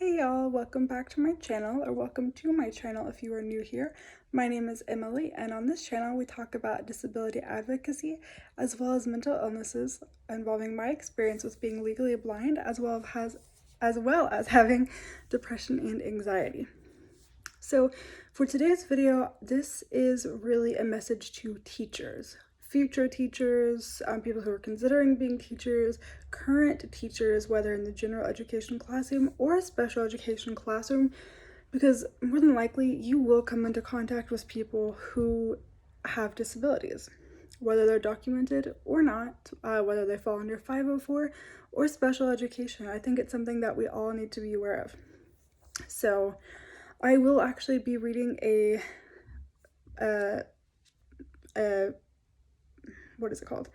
Hey y'all, welcome back to my channel, or welcome to my channel if you are new here. My name is Emily, and on this channel we talk about disability advocacy as well as mental illnesses involving my experience with being legally blind as well as having depression and anxiety. So for today's video, this is really a message to teachers, future teachers, people who are considering being teachers, current teachers, whether in the general education classroom or a special education classroom, because more than likely you will come into contact with people who have disabilities, whether they're documented or not, whether they fall under 504 or special education. I think it's something that we all need to be aware of. So I will actually be reading what is it called?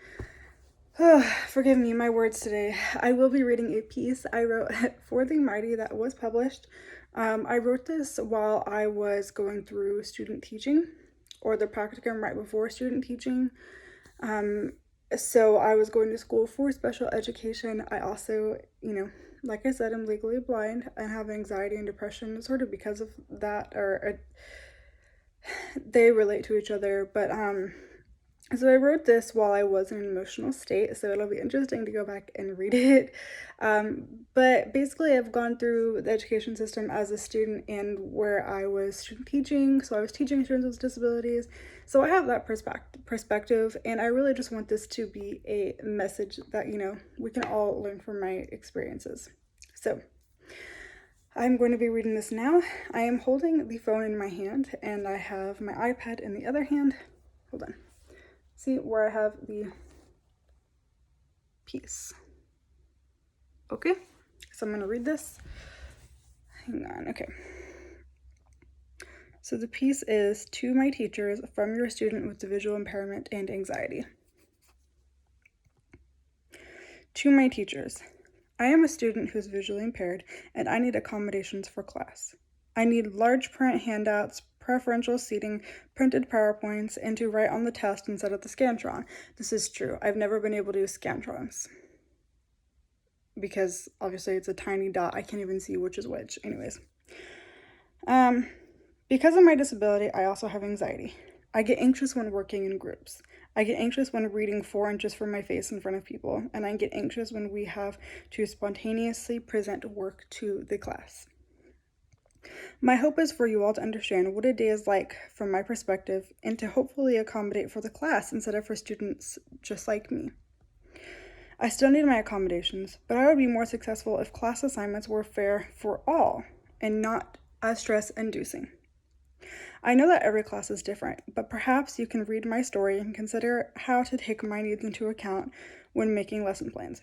Forgive me, my words today. I will be reading a piece I wrote for the Mighty that was published. I wrote this while I was going through student teaching, or the practicum right before student teaching. So I was going to school for special education. I also, like I said, I'm legally blind and have anxiety and depression sort of because of that, or they relate to each other. But so I wrote this while I was in an emotional state, so it'll be interesting to go back and read it. But basically I've gone through the education system as a student and where I was student teaching, so I was teaching students with disabilities. So I have that perspective, and I really just want this to be a message that, we can all learn from my experiences. So I'm going to be reading this now. I am holding the phone in my hand, and I have my iPad in the other hand. Hold on. See where I have the piece. Okay, so I'm going to read this. Hang on, okay. So the piece is "To my teachers, from your student with visual impairment and anxiety." To my teachers, I am a student who is visually impaired and I need accommodations for class. I need large print handouts, preferential seating, printed PowerPoints, and to write on the test instead of the Scantron. This is true. I've never been able to use Scantrons because obviously it's a tiny dot. I can't even see which is which. Anyways. Because of my disability, I also have anxiety. I get anxious when working in groups. I get anxious when reading 4 inches from my face in front of people, and I get anxious when we have to spontaneously present work to the class. My hope is for you all to understand what a day is like from my perspective and to hopefully accommodate for the class instead of for students just like me. I still need my accommodations, but I would be more successful if class assignments were fair for all and not as stress-inducing. I know that every class is different, but perhaps you can read my story and consider how to take my needs into account when making lesson plans.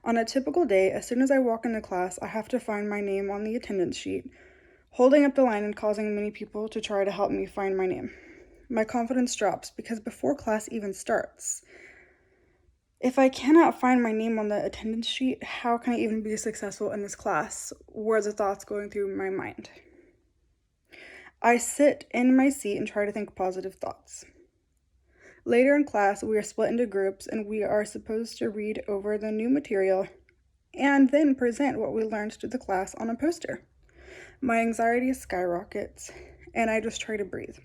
On a typical day, as soon as I walk into class, I have to find my name on the attendance sheet, holding up the line and causing many people to try to help me find my name. My confidence drops because before class even starts, if I cannot find my name on the attendance sheet, how can I even be successful in this class? Were the thoughts going through my mind? I sit in my seat and try to think positive thoughts. Later in class, we are split into groups and we are supposed to read over the new material and then present what we learned to the class on a poster. My anxiety skyrockets and I just try to breathe.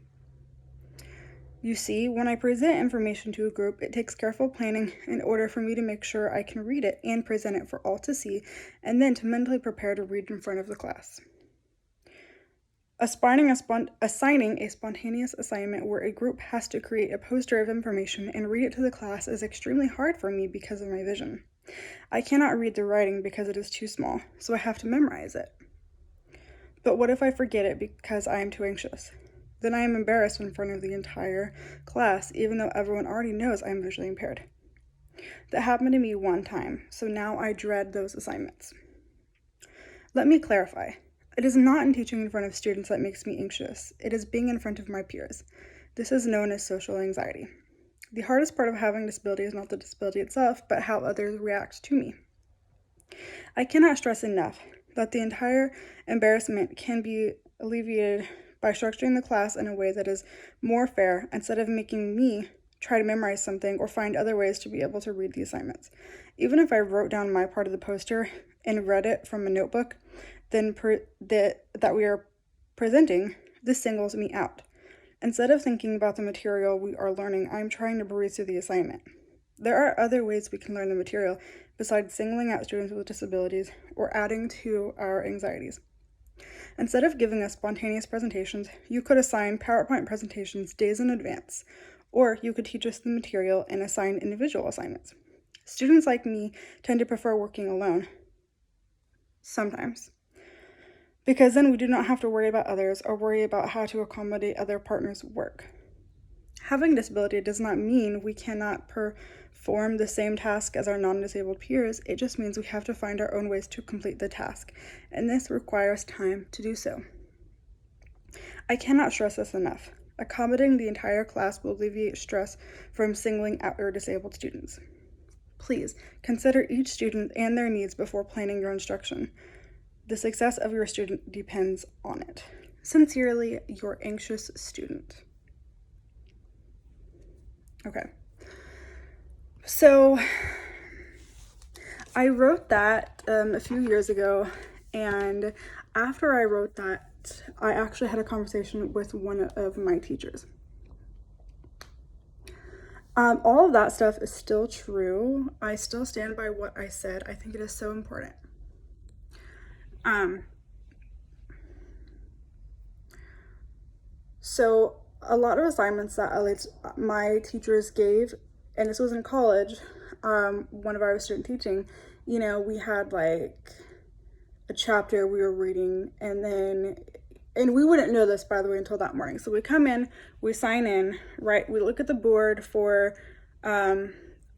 You see, when I present information to a group, it takes careful planning in order for me to make sure I can read it and present it for all to see, and then to mentally prepare to read in front of the class. Assigning a spontaneous assignment where a group has to create a poster of information and read it to the class is extremely hard for me because of my vision. I cannot read the writing because it is too small, so I have to memorize it. But what if I forget it because I am too anxious? Then I am embarrassed in front of the entire class, even though everyone already knows I am visually impaired. That happened to me one time, so now I dread those assignments. Let me clarify. It is not in teaching in front of students that makes me anxious. It is being in front of my peers. This is known as social anxiety. The hardest part of having disability is not the disability itself, but how others react to me. I cannot stress enough that the entire embarrassment can be alleviated by structuring the class in a way that is more fair instead of making me try to memorize something or find other ways to be able to read the assignments. Even if I wrote down my part of the poster, and read it from a notebook that we are presenting, this singles me out. Instead of thinking about the material we are learning, I'm trying to breeze through the assignment. There are other ways we can learn the material besides singling out students with disabilities or adding to our anxieties. Instead of giving us spontaneous presentations, you could assign PowerPoint presentations days in advance, or you could teach us the material and assign individual assignments. Students like me tend to prefer working alone, sometimes, because then we do not have to worry about others or worry about how to accommodate other partners' work. Having disability does not mean we cannot perform the same task as our non-disabled peers. It just means we have to find our own ways to complete the task, and this requires time to do so. I cannot stress this enough. Accommodating the entire class will alleviate stress from singling out your disabled students. Please consider each student and their needs before planning your instruction. The success of your student depends on it. Sincerely, your anxious student. Okay. So I wrote that a few years ago, and after I wrote that, I actually had a conversation with one of my teachers. All of that stuff is still true. I still stand by what I said. I think it is so important. So a lot of assignments that my teachers gave, and this was in college, whenever I was student teaching, we had like a chapter we were reading, and we wouldn't know this, by the way, until that morning. So we come in, we sign in, right? We look at the board for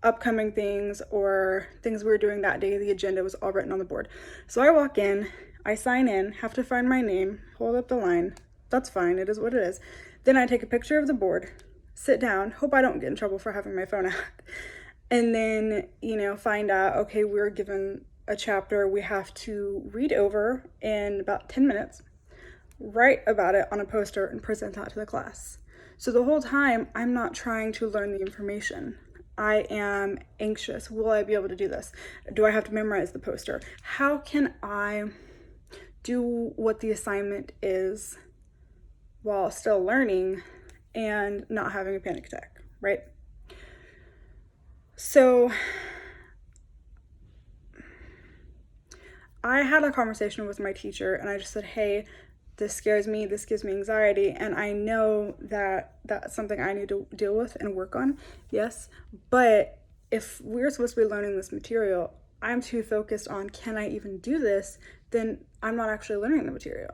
upcoming things or things we were doing that day. The agenda was all written on the board. So I walk in, I sign in, have to find my name, hold up the line. That's fine, it is what it is. Then I take a picture of the board, sit down, hope I don't get in trouble for having my phone out. And then, find out, okay, we're given a chapter we have to read over in about 10 minutes, write about it on a poster, and present that to the class. So the whole time, I'm not trying to learn the information. I am anxious. Will I be able to do this? Do I have to memorize the poster? How can I do what the assignment is while still learning and not having a panic attack, right? So I had a conversation with my teacher, and I just said, hey, this scares me, this gives me anxiety, and I know that that's something I need to deal with and work on, yes, but if we're supposed to be learning this material, I'm too focused on can I even do this, then I'm not actually learning the material.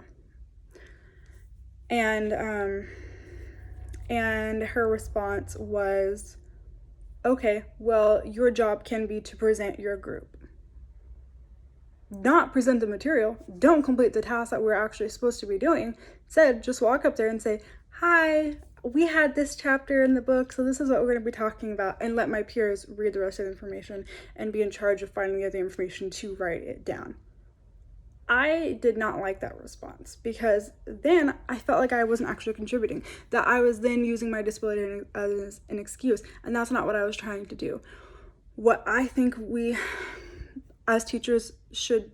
And her response was, okay, well, your job can be to present your group. Not present the material, don't complete the task that we're actually supposed to be doing. Instead, just walk up there and say, hi, we had this chapter in the book, so this is what we're going to be talking about, and let my peers read the rest of the information and be in charge of finding the other information to write it down. I did not like that response because then I felt like I wasn't actually contributing, that I was then using my disability as an excuse, and that's not what I was trying to do. What I think we as teachers should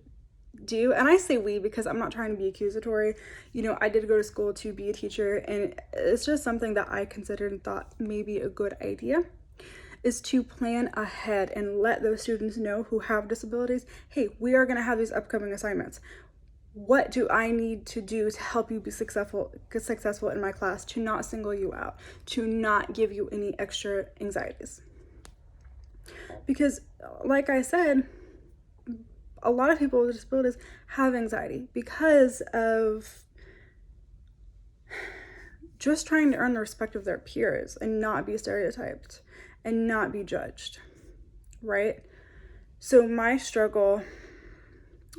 do, and I say we because I'm not trying to be accusatory, I did go to school to be a teacher, and it's just something that I considered and thought maybe a good idea, is to plan ahead and let those students know who have disabilities, hey, we are going to have these upcoming assignments. What do I need to do to help you be successful in my class, to not single you out, to not give you any extra anxieties? Because like I said, a lot of people with disabilities have anxiety because of just trying to earn the respect of their peers and not be stereotyped and not be judged, right? So my struggle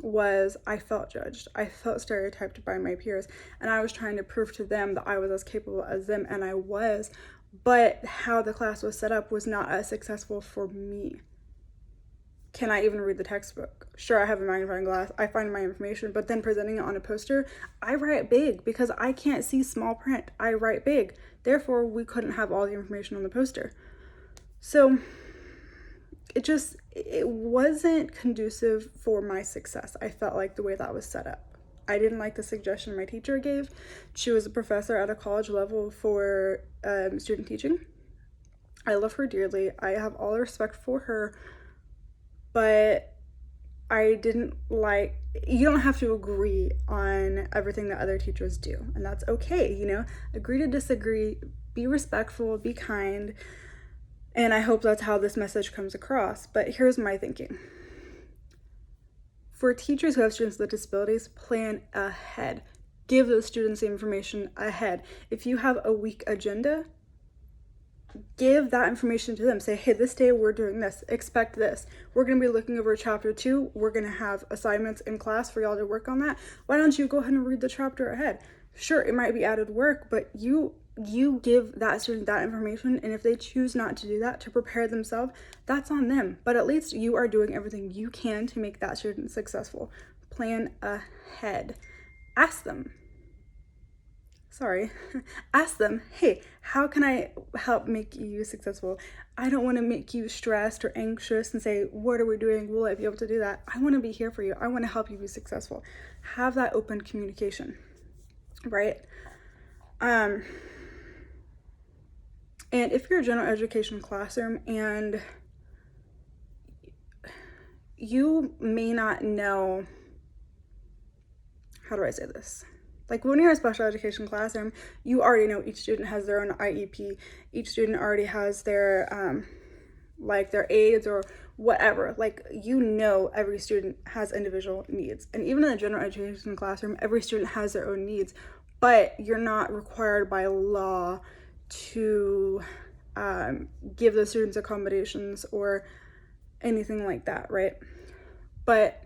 was I felt judged. I felt stereotyped by my peers, and I was trying to prove to them that I was as capable as them, and I was, but how the class was set up was not as successful for me. Can I even read the textbook? Sure, I have a magnifying glass, I find my information, but then presenting it on a poster, I write big because I can't see small print. I write big. Therefore, we couldn't have all the information on the poster. So it wasn't conducive for my success. I felt like the way that was set up. I didn't like the suggestion my teacher gave. She was a professor at a college level for student teaching. I love her dearly. I have all the respect for her, but I didn't like, you don't have to agree on everything that other teachers do, and that's okay, you know? Agree to disagree, be respectful, be kind, and I hope that's how this message comes across. But here's my thinking. For teachers who have students with disabilities, plan ahead. Give those students the information ahead. If you have a week agenda, give that information to them. Say, hey, this day we're doing this, expect this. We're gonna be looking over chapter 2. We're gonna have assignments in class for y'all to work on that. Why don't you go ahead and read the chapter ahead? Sure, it might be added work, but you give that student that information, and if they choose not to do that to prepare themselves, that's on them. But at least you are doing everything you can to make that student successful. Plan ahead. Ask them, ask them, hey, how can I help make you successful? I don't want to make you stressed or anxious and say, what are we doing? Will I be able to do that? I want to be here for you. I want to help you be successful. Have that open communication, right? And if you're a general education classroom and you may not know, how do I say this? Like when you're a special education classroom, you already know each student has their own IEP. Each student already has their, like their aids or whatever. Like, you know, every student has individual needs. And even in the general education classroom, every student has their own needs, but you're not required by law to give those students accommodations or anything like that, right? But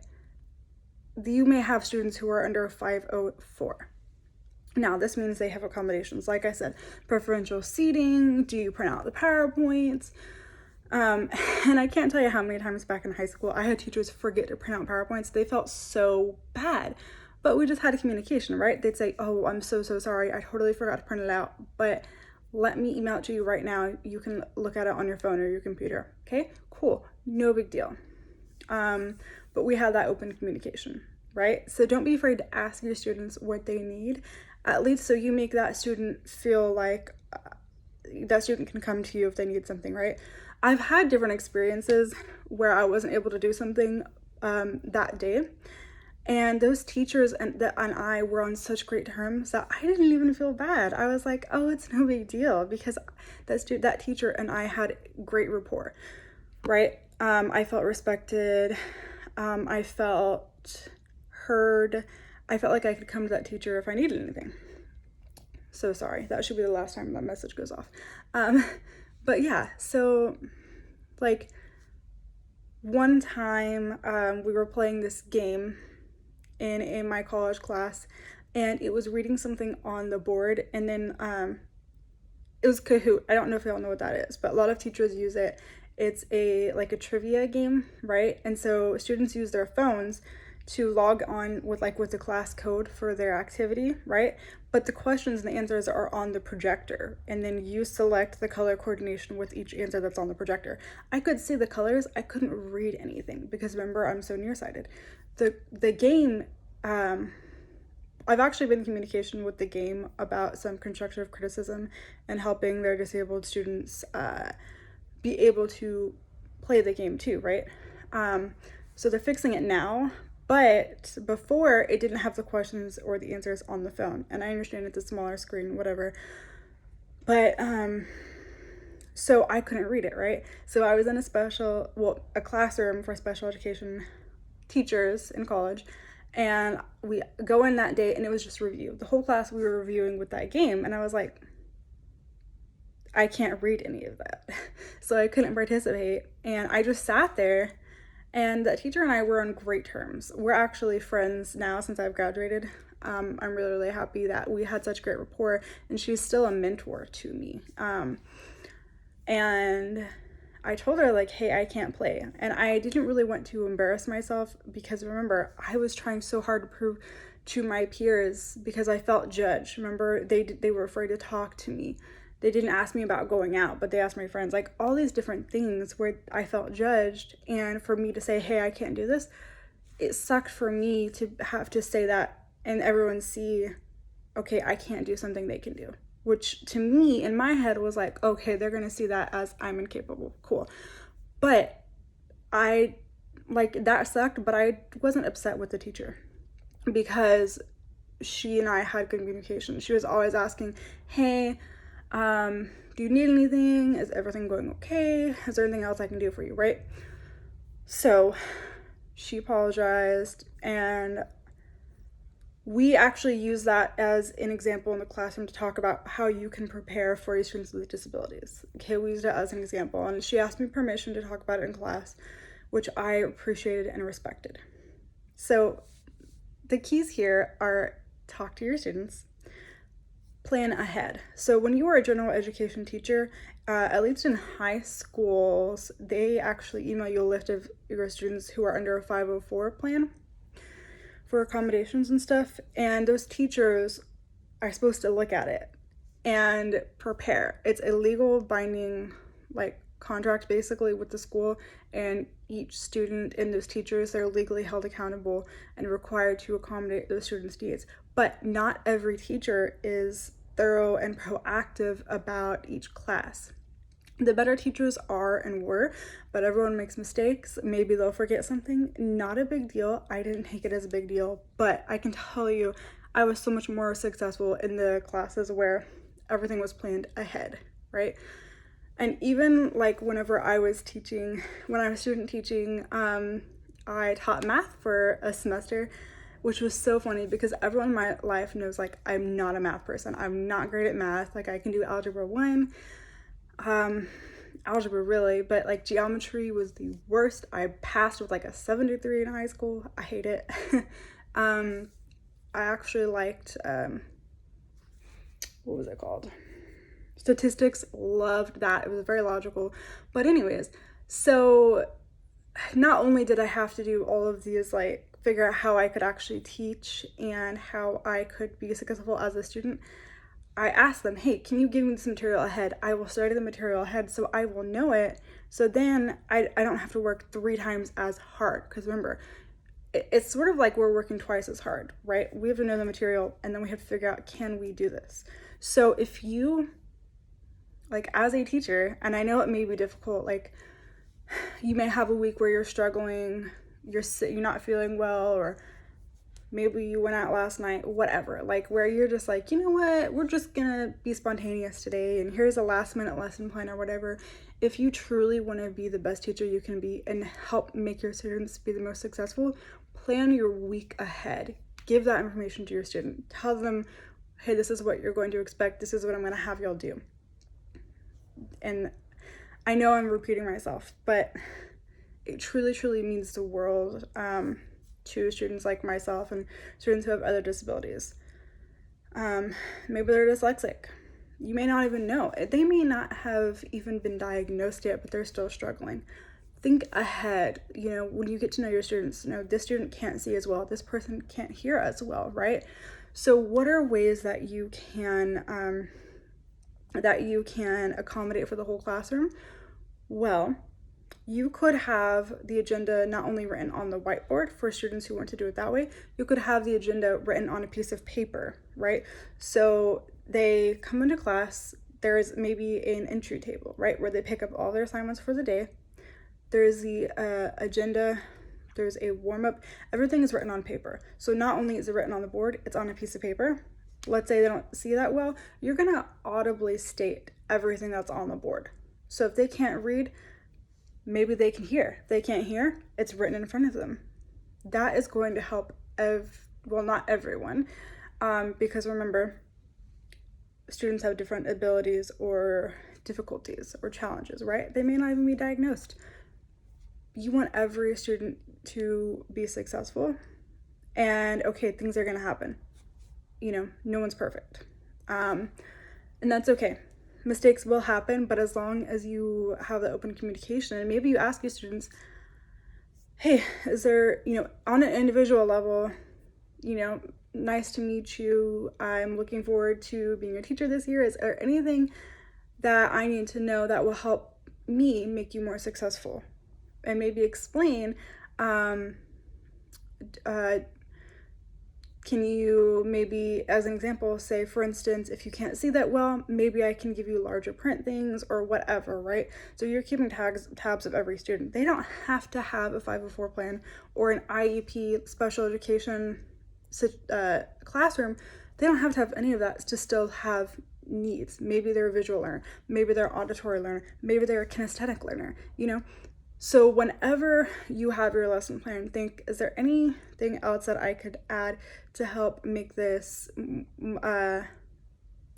you may have students who are under 504. Now, this means they have accommodations. Like I said, preferential seating, do you print out the PowerPoints? And I can't tell you how many times back in high school I had teachers forget to print out PowerPoints. They felt so bad. But we just had a communication, right? They'd say, oh, I'm so sorry. I totally forgot to print it out. But let me email it to you right now. You can look at it on your phone or your computer. Okay, cool. No big deal. But we had that open communication, right? So don't be afraid to ask your students what they need, at least so you make that student feel like that student can come to you if they need something, right? I've had different experiences where I wasn't able to do something that day, and those teachers and I were on such great terms that I didn't even feel bad. I was like, oh, it's no big deal, because that teacher and I had great rapport, right? I felt respected. I felt heard. I felt like I could come to that teacher if I needed anything. So sorry, that should be the last time that message goes off. But yeah, so like one time we were playing this game in my college class, and it was reading something on the board, and then it was Kahoot. I don't know if y'all know what that is, but a lot of teachers use it. It's a trivia game, right? And so students use their phones to log on with the class code for their activity, right? But the questions and the answers are on the projector, and then you select the color coordination with each answer that's on the projector. I could see the colors, I couldn't read anything because remember, I'm so nearsighted. The game, I've actually been in communication with the game about some constructive criticism and helping their disabled students be able to play the game too, right? So they're fixing it now, but before it didn't have the questions or the answers on the phone. And I understand it's a smaller screen, whatever. But so I couldn't read it, right? So I was in a classroom for special education teachers in college, and we go in that day and it was just review. The whole class we were reviewing with that game, and I was like, I can't read any of that. So I couldn't participate, and I just sat there, and that teacher and I were on great terms. We're actually friends now since I've graduated. I'm really happy that we had such great rapport, and she's still a mentor to me. And I told her like, hey, I can't play. And I didn't really want to embarrass myself because remember, I was trying so hard to prove to my peers because I felt judged. Remember, they were afraid to talk to me. They didn't ask me about going out, but they asked my friends, like all these different things where I felt judged. And for me to say, hey, I can't do this, it sucked for me to have to say that and everyone see, okay, I can't do something they can do. Which to me, in my head, was like, okay, they're gonna see that as I'm incapable. Cool. But I, like, that sucked, but I wasn't upset with the teacher because she and I had good communication. She was always asking, hey, do you need anything? Is everything going okay? Is there anything else I can do for you, right? So she apologized, and we actually use that as an example in the classroom to talk about how you can prepare for your students with disabilities. Okay, we used it as an example, and she asked me permission to talk about it in class, which I appreciated and respected. So the keys here are talk to your students, plan ahead. So when you are a general education teacher, at least in high schools, they actually email you a list of your students who are under a 504 plan for accommodations and stuff, and those teachers are supposed to look at it and prepare. It's a legal binding like contract basically with the school, and each student and those teachers, they're legally held accountable and required to accommodate those students' needs. But not every teacher is thorough and proactive about each class. The better teachers are and were, but everyone makes mistakes. Maybe they'll forget something. Not a big deal. I didn't take it as a big deal, but I can tell you I was so much more successful in the classes where everything was planned ahead, right? And even like whenever I was teaching, when I was student teaching, I taught math for a semester, which was so funny because everyone in my life knows like I'm not a math person. I'm not great at math. Like I can do algebra 1, algebra really, but like geometry was the worst. I passed with like a 73 in high school. I hate it. I actually liked, what was it called? Statistics. Loved that. It was very logical. But anyways, so not only did I have to do all of these, like figure out how I could actually teach and how I could be successful as a student, I asked them, hey, can you give me this material ahead? I will study the material ahead so I will know it. So then I don't have to work 3 times as hard. Because remember, it's sort of like we're working twice as hard, right? We have to know the material and then we have to figure out, can we do this? So if you, like as a teacher, and I know it may be difficult, like you may have a week where you're struggling, you're not feeling well, or maybe you went out last night, whatever, like where you're just like, you know what, we're just gonna be spontaneous today and here's a last minute lesson plan or whatever. If you truly want to be the best teacher you can be and help make your students be the most successful, plan your week ahead. Give that information to your student. Tell them, hey, this is what you're going to expect. This is what I'm going to have y'all do. And I know I'm repeating myself, but it truly, truly means the world to students like myself and students who have other disabilities. Maybe they're dyslexic. You may not even know. They may not have even been diagnosed yet, but they're still struggling. Think ahead. You know, when you get to know your students, you know, this student can't see as well, this person can't hear as well, right? So what are ways that you can accommodate for the whole classroom? Well, you could have the agenda not only written on the whiteboard for students who want to do it that way, you could have the agenda written on a piece of paper, right? So they come into class, there's maybe an entry table, right, where they pick up all their assignments for the day. There's the agenda, there's a warm-up, everything is written on paper. So not only is it written on the board, it's on a piece of paper. Let's say they don't see that well, you're gonna audibly state everything that's on the board. So if they can't read, maybe they can hear. If they can't hear, it's written in front of them. That is going to help, well, not everyone, because remember, students have different abilities or difficulties or challenges, right? They may not even be diagnosed. You want every student to be successful, and okay, things are gonna happen. You know, no one's perfect, and that's okay. Mistakes will happen, but as long as you have the open communication, and maybe you ask your students, hey, is there, you know, on an individual level, you know, nice to meet you, I'm looking forward to being your teacher this year. Is there anything that I need to know that will help me make you more successful, and maybe explain, uh, can you maybe, as an example, say, for instance, if you can't see that well, maybe I can give you larger print things or whatever, right? So you're keeping tabs of every student. They don't have to have a 504 plan or an IEP, special education classroom. They don't have to have any of that to still have needs. Maybe they're a visual learner, maybe they're an auditory learner, maybe they're a kinesthetic learner, you know? So whenever you have your lesson plan, think, is there anything else that I could add to help make this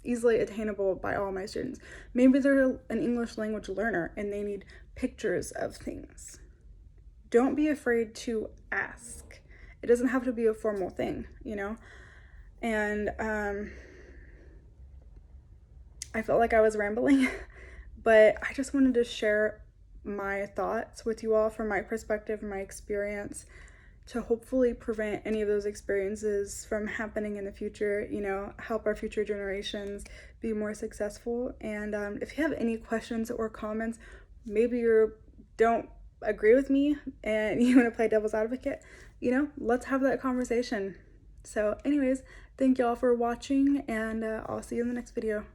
easily attainable by all my students? Maybe they're an English language learner and they need pictures of things. Don't be afraid to ask. It doesn't have to be a formal thing, you know? And I felt like I was rambling, but I just wanted to share my thoughts with you all from my perspective, my experience, to hopefully prevent any of those experiences from happening in the future, you know, help our future generations be more successful. And if you have any questions or comments, maybe you don't agree with me and you want to play devil's advocate, you know, let's have that conversation. So anyways, thank y'all for watching, and I'll see you in the next video.